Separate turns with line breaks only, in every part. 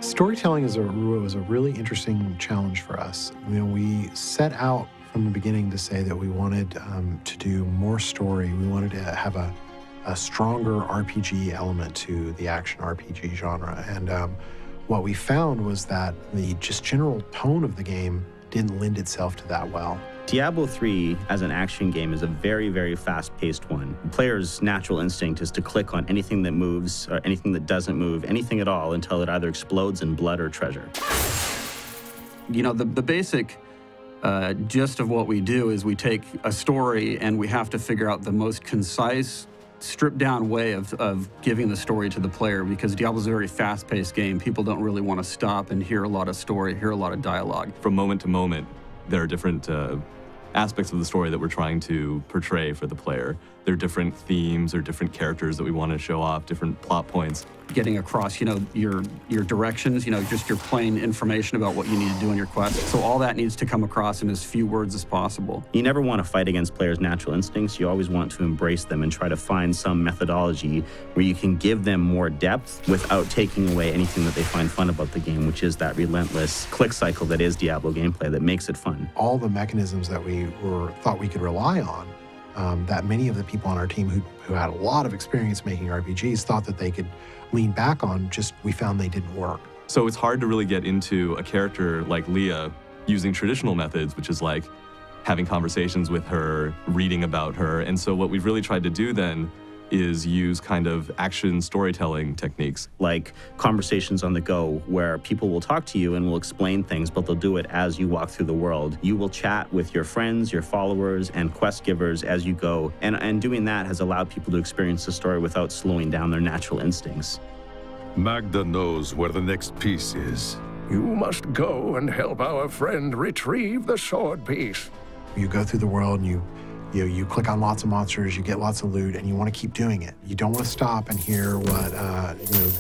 Storytelling was a really interesting challenge for us. You know, we set out from the beginning to say that we wanted to do more story. We wanted to have a stronger RPG element to the action RPG genre. And what we found was that the just general tone of the game didn't lend itself to that well.
Diablo 3 as an action game is a very, very fast-paced one. The player's natural instinct is to click on anything that moves or anything that doesn't move, anything at all, until it either explodes in blood or treasure.
You know, the basic gist of what we do is we take a story and we have to figure out the most concise, stripped-down way of giving the story to the player, because Diablo's a very fast-paced game. People don't really want to stop and hear a lot of story, hear a lot of dialogue.
From moment to moment, there are different aspects of the story that we're trying to portray for the player. There are different themes or different characters that we want to show off, different plot points.
Getting across, you know, your directions, you know, just your plain information about what you need to do in your quest. So all that needs to come across in as few words as possible.
You never want to fight against players' natural instincts. You always want to embrace them and try to find some methodology where you can give them more depth without taking away anything that they find fun about the game, which is that relentless click cycle that is Diablo gameplay that makes it fun.
All the mechanisms that we thought we could rely on, that many of the people on our team who had a lot of experience making RPGs thought that they could lean back on, just we found they didn't work.
So it's hard to really get into a character like Leah using traditional methods, which is like having conversations with her, reading about her. And so what we've really tried to do then is use kind of action storytelling techniques.
Like conversations on the go, where people will talk to you and will explain things, but they'll do it as you walk through the world. You will chat with your friends, your followers, and quest givers as you go. And doing that has allowed people to experience the story without slowing down their natural instincts.
Magda knows where the next piece is.
You must go and help our friend retrieve the sword piece.
You go through the world and you click on lots of monsters, you get lots of loot, and you want to keep doing it. You don't want to stop and hear what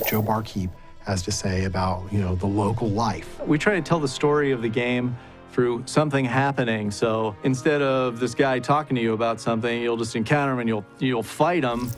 Joe Barkeep has to say about the local life.
We try to tell the story of the game through something happening. So instead of this guy talking to you about something, you'll just encounter him and you'll fight him,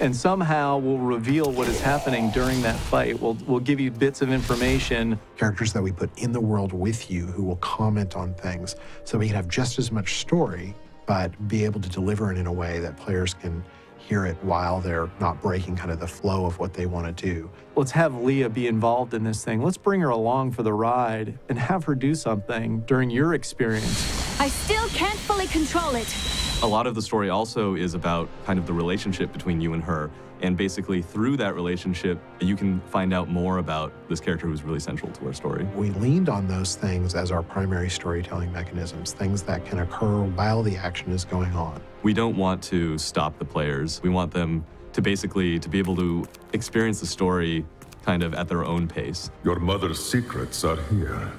and somehow we'll reveal what is happening during that fight. We'll give you bits of information.
Characters that we put in the world with you who will comment on things, so we can have just as much story, but be able to deliver it in a way that players can hear it while they're not breaking kind of the flow of what they want to do.
Let's have Leah be involved in this thing. Let's bring her along for the ride and have her do something during your experience.
I still can't fully control it.
A lot of the story also is about kind of the relationship between you and her. And basically through that relationship, you can find out more about this character who's really central to our story.
We leaned on those things as our primary storytelling mechanisms, things that can occur while the action is going on.
We don't want to stop the players. We want them to basically be able to experience the story kind of at their own pace.
Your mother's secrets are here.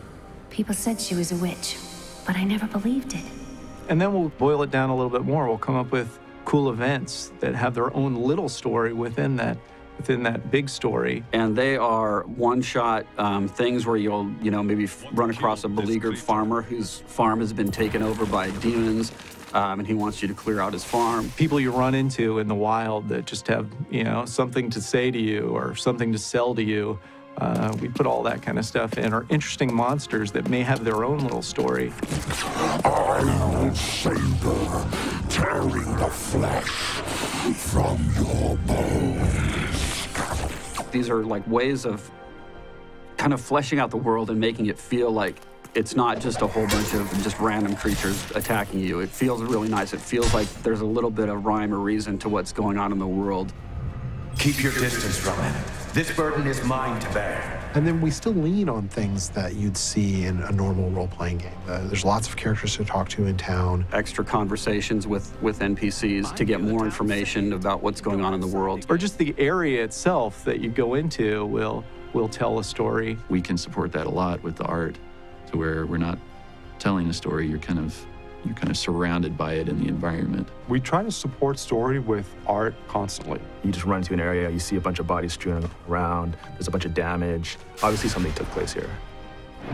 People said she was a witch, but I never believed it.
And then we'll boil it down a little bit more. We'll come up with cool events that have their own little story within that big story.
And they are one-shot things where you'll, maybe run across a beleaguered farmer whose farm has been taken over by demons, and he wants you to clear out his farm.
People you run into in the wild that just have, something to say to you or something to sell to you. We put all that kind of stuff in, or interesting monsters that may have their own little story.
Iron saber, tearing the flesh from your bones.
These are like ways of kind of fleshing out the world and making it feel like it's not just a whole bunch of just random creatures attacking you. It feels really nice. It feels like there's a little bit of rhyme or reason to what's going on in the world.
Keep your distance from him. This burden is mine to bear.
And then we still lean on things that you'd see in a normal role-playing game. There's lots of characters to talk to in town.
Extra conversations with NPCs to get more information about what's going on in the world.
Or just the area itself that you go into will tell a story.
We can support that a lot with the art, to where we're not telling a story, you're kind of surrounded by it in the environment.
We try to support story with art constantly. You just run into an area, you see a bunch of bodies strewn around, there's a bunch of damage. Obviously something took place here.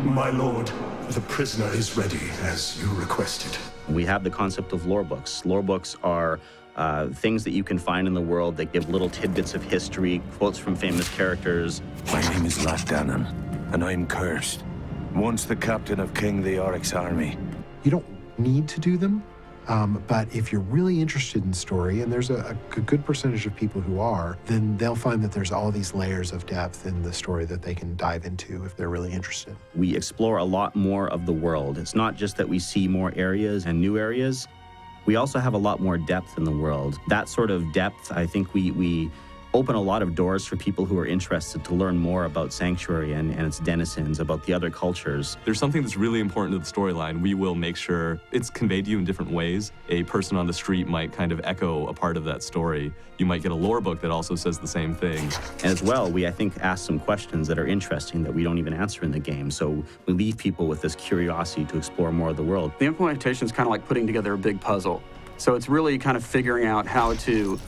My lord, the prisoner is ready, as you requested.
We have the concept of lore books. Lore books are things that you can find in the world that give little tidbits of history, quotes from famous characters.
My name is Latdanan, and I'm cursed. Once the captain of King the Oryx army.
You don't need to do them, but if you're really interested in story, and there's a good percentage of people who are, then they'll find that there's all these layers of depth in the story that they can dive into if they're really interested.
We explore a lot more of the world. It's not just that we see more areas and new areas. We also have a lot more depth in the world. That sort of depth, I think we open a lot of doors for people who are interested to learn more about Sanctuary and its denizens, about the other cultures.
There's something that's really important to the storyline. We will make sure it's conveyed to you in different ways. A person on the street might kind of echo a part of that story. You might get a lore book that also says the same thing.
And as well, we, I think, ask some questions that are interesting that we don't even answer in the game. So we leave people with this curiosity to explore more of the world.
The implementation is kind of like putting together a big puzzle. So it's really kind of figuring out how to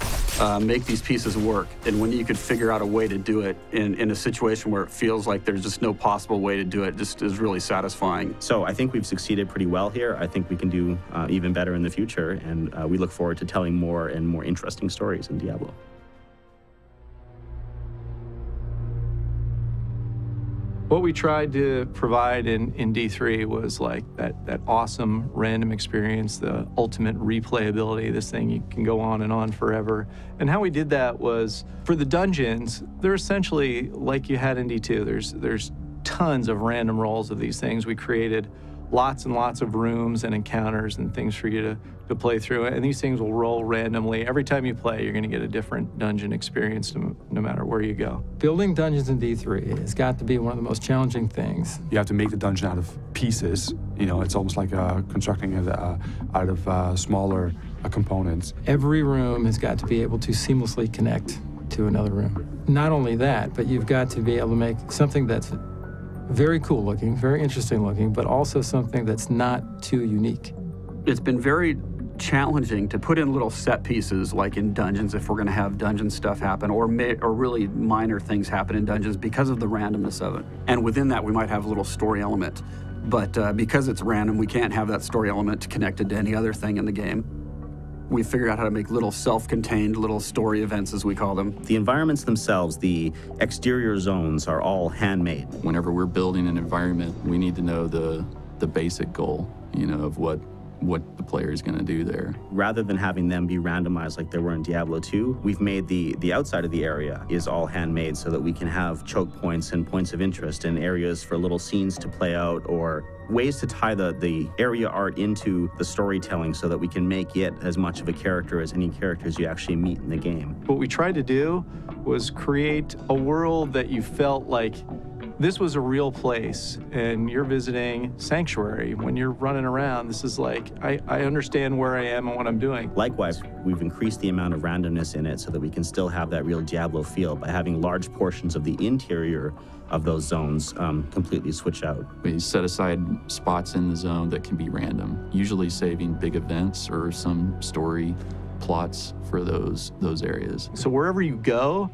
make these pieces work, and when you could figure out a way to do it in a situation where it feels like there's just no possible way to do it, just is really satisfying.
So I think we've succeeded pretty well here. I think we can do even better in the future, and we look forward to telling more and more interesting stories in Diablo.
What we tried to provide in D3 was like that awesome random experience, the ultimate replayability. This thing, you can go on and on forever. And how we did that was, for the dungeons, they're essentially like you had in D2. There's tons of random rolls of these things. We created lots and lots of rooms and encounters and things for you to play through. And these things will roll randomly. Every time you play, you're going to get a different dungeon experience no matter where you go.
Building dungeons in D3 has got to be one of the most challenging things.
You have to make the dungeon out of pieces. You know, it's almost like constructing it out of smaller components.
Every room has got to be able to seamlessly connect to another room. Not only that, but you've got to be able to make something that's very cool looking, very interesting looking, but also something that's not too unique.
It's been very challenging to put in little set pieces like in dungeons if we're going to have dungeon stuff happen, or really minor things happen in dungeons because of the randomness of it. And within that, we might have a little story element. But because it's random, we can't have that story element connected to any other thing in the game. We figured out how to make little self-contained little story events, as we call them.
The environments themselves, the exterior zones, are all handmade.
Whenever we're building an environment, we need to know the basic goal, you know, of what the player is going to do there.
Rather than having them be randomized like they were in Diablo 2, we've made the outside of the area is all handmade so that we can have choke points and points of interest and areas for little scenes to play out, or ways to tie the area art into the storytelling so that we can make it as much of a character as any characters you actually meet in the game.
What we tried to do was create a world that you felt like this was a real place and you're visiting Sanctuary. When you're running around, this is like, I understand where I am and what I'm doing.
Likewise, we've increased the amount of randomness in it so that we can still have that real Diablo feel by having large portions of the interior of those zones completely switch out.
We set aside spots in the zone that can be random, usually saving big events or some story plots for those areas.
So wherever you go,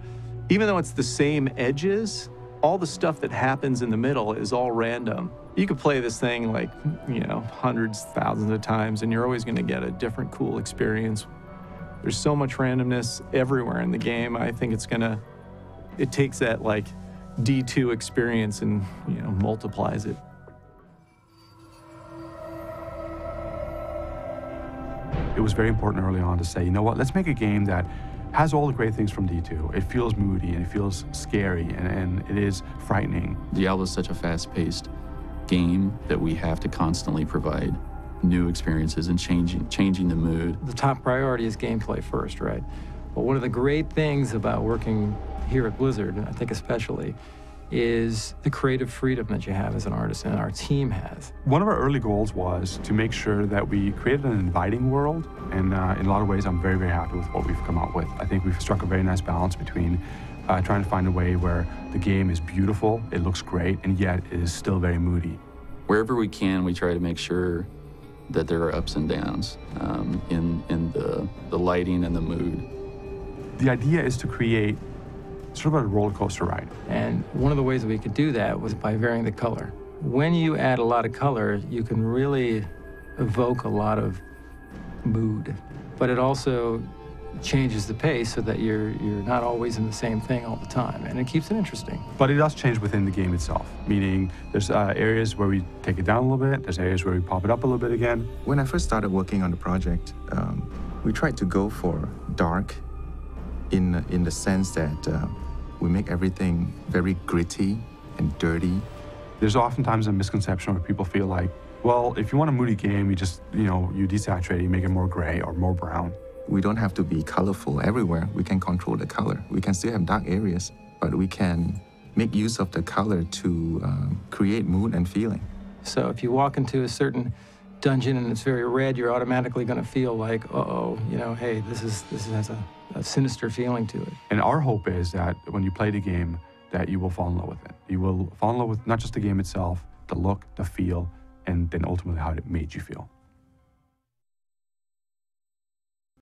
even though it's the same edges, all the stuff that happens in the middle is all random. You could play this thing like, you know, hundreds, thousands of times, and you're always going to get a different cool experience. There's so much randomness everywhere in the game. I think it takes that like D2 experience and, you know, multiplies it.
It was very important early on to say, you know what, let's make a game that has all the great things from D2. It feels moody and it feels scary and it is frightening.
Diablo is such a fast-paced game that we have to constantly provide new experiences and changing the mood.
The top priority is gameplay first, right? But one of the great things about working here at Blizzard, and I think especially, is the creative freedom that you have as an artist and our team has.
One of our early goals was to make sure that we created an inviting world, and in a lot of ways I'm very, very happy with what we've come up with. I think we've struck a very nice balance between trying to find a way where the game is beautiful, it looks great, and yet it is still very moody.
Wherever we can, we try to make sure that there are ups and downs in the lighting and the mood.
The idea is to create sort of a roller coaster ride.
And one of the ways that we could do that was by varying the color. When you add a lot of color, you can really evoke a lot of mood, but it also changes the pace so that you're not always in the same thing all the time, and it keeps it interesting.
But it does change within the game itself, meaning there's areas where we take it down a little bit, there's areas where we pop it up a little bit again.
When I first started working on the project, we tried to go for dark in the sense that we make everything very gritty and dirty.
There's oftentimes a misconception where people feel like, well, if you want a moody game, you just, you desaturate, you make it more gray or more brown.
We don't have to be colorful everywhere. We can control the color. We can still have dark areas, but we can make use of the color to create mood and feeling.
So if you walk into a certain dungeon and it's very red, you're automatically going to feel like, uh-oh, hey, this has a sinister feeling to it.
And our hope is that when you play the game, that you will fall in love with it. You will fall in love with not just the game itself, the look, the feel, and then ultimately how it made you feel.